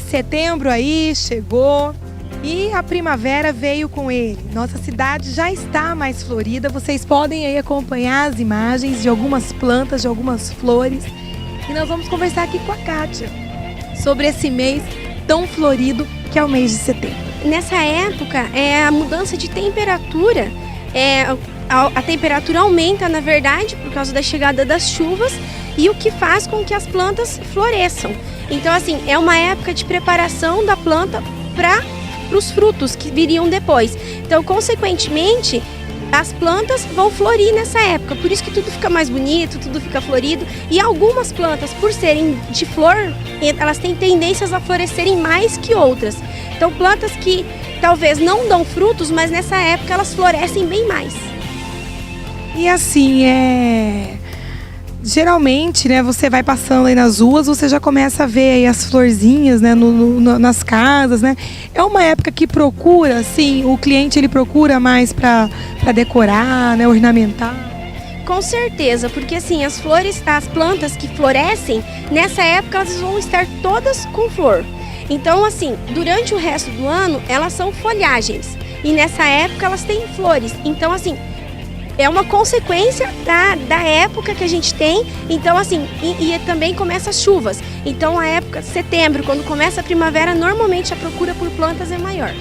Setembro aí chegou e a primavera veio com ele. Nossa cidade já está mais florida. Vocês podem aí acompanhar as imagens de algumas plantas, de algumas flores. E nós vamos conversar aqui com a Kátia sobre esse mês tão florido que é o mês de setembro. Nessa época, a mudança de temperatura, a temperatura aumenta, na verdade, por causa da chegada das chuvas, e o que faz com que as plantas floresçam. Então, assim, é uma época de preparação da planta para os frutos que viriam depois. Então, consequentemente, as plantas vão florir nessa época, por isso que tudo fica mais bonito, tudo fica florido. E algumas plantas, por serem de flor, elas têm tendências a florescerem mais que outras. Então, plantas que talvez não dão frutos, mas nessa época elas florescem bem mais. E assim, geralmente, né, você vai passando aí nas ruas, você já começa a ver aí as florzinhas, né, nas casas, né? É uma época que procura, assim, o cliente ele procura mais para decorar, né, ornamentar. Com certeza, porque assim, as plantas que florescem, nessa época elas vão estar todas com flor. Então, assim, durante o resto do ano, elas são folhagens. E nessa época elas têm flores. Então, assim, é uma consequência da época que a gente tem. Então, assim, e também começa as chuvas. Então, a época, setembro, quando começa a primavera, normalmente a procura por plantas é maior.